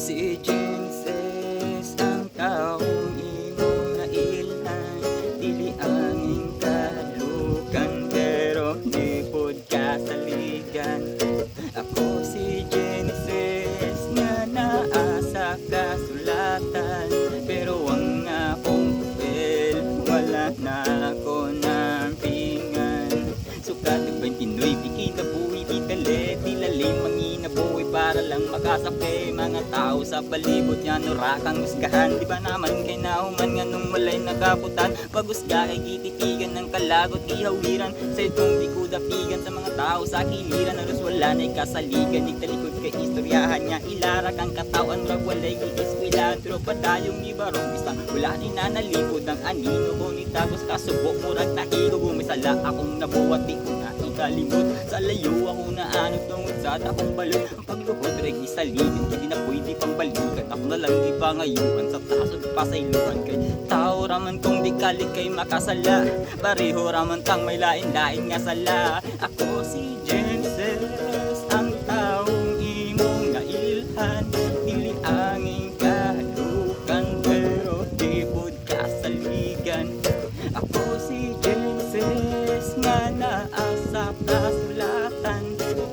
si Genesis, ang taong imong nailhan, dili angin kalukan, pero di pod kasaligan. Ako si Genesis, nga naa sa kasulatan, pero ang akong papel, wala na ako nampingan. Sukat 29, di kinabuhi, di tali, di lalim, manginabuhi para lang makasapi. Mga tao sa palibot niya, nurakang musgahan. Di ba naman kay nauman nga nung walay nakabutan, pagusga ay gititigan ng kalagot, ihawiran sa itong di ko dapigan sa mga tao sa kiliran. Aros wala na'y kasaligan, nagtalikod kay istoryahan niya, ilarak ang katawan, rag walay gigiswilan. Pero pa tayong ibarong isang wala ni nanalipod ang anino, ngunit tapos kasubok murag nahilo. Gumisala akong nabuhat, di ko na ikalimot, sa layo ako na ano tungod sa takong balon. Ang pagluhod rin isalitin, hindi na pwede pang balikan. Ako na lang di pa ngayuhan, sa tasod pa sa iluhan. Kay tao raman kung di kalik kay makasala, pareho raman tang may lain-lain nga sala. Ako si Genesis, ang taong imong nailhan, dili angin kahalukan, pero di pod kasaligan. Ako si Genesis, nga naa sa kasulatan,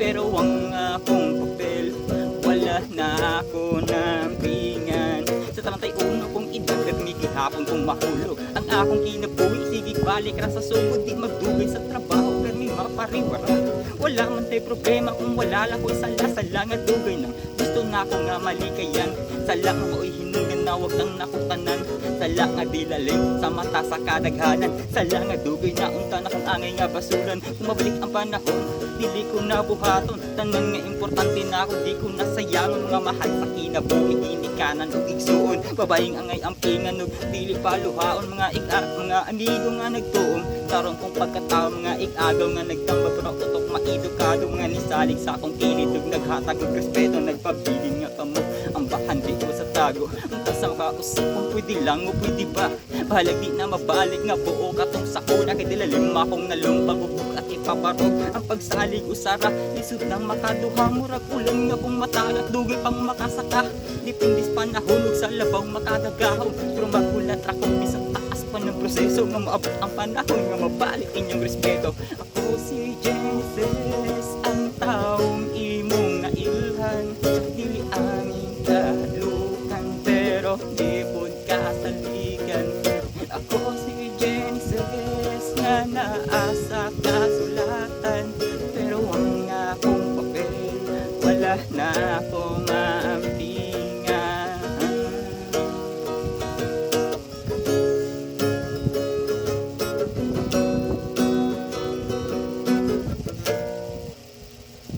pero ang akong papel, wala na ako nampingan. Sa 31 kong edad, nagmigihapon kong mahulog ang akong kinabuhi. Sige balik ra sa sugod, di magdugay sa trabaho, pero may mapariwara. Wala man tay problema kung wala lang ko'y sala-sala nga dugay na gusto na ako nga malikayan. Sala nga ko'y hinungan na wag lang nakutanan, sala nga dilalim sa mata sa kadaghanan, sala nga dugay na unta na kung angay nga basulan. Kung mabalik ang panahon, dili ko na buhaton, tanan nga importante na ako, di ko nasayangon. Mga mahal sa kinabuhi, hindi kanan o igsuon, babaying angay ampingan ug dili paluhaon. Mga ikar, mga amigo nga nagtuom, karon kong pagkatao, mga ikagaw nga nagtambag, pero tutok maedukado, mga nisalig sa akong kilid ug naghatag og respeto, nagpabilin nga kamo ang bahan di ko sa tago. Ang kasang kausap kung pwede lang o pwede ba, bahalag di na mabalik nga buo katong sakuna, kay dilalim akong nalumpag ubog at ipaparog. Ang pagsalig usara, lisod nang makaduha, murag ulan nga kung matalat, dugay pang makasaka, dipindis panahon ug sa labaw makadagahaw. Pero magulat ra kung bisag taas pa ng proseso, nga maabot ang panahon nga mabalik inyong respeto. Ako si Genesis, ang taong imong nailhan, dili angin kahalukan, pero di pod kasaligan. Ako si Genesis, nga naa sa kasulatan, pero ang akong papel, wala na akong maampingan.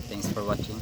Thanks for watching.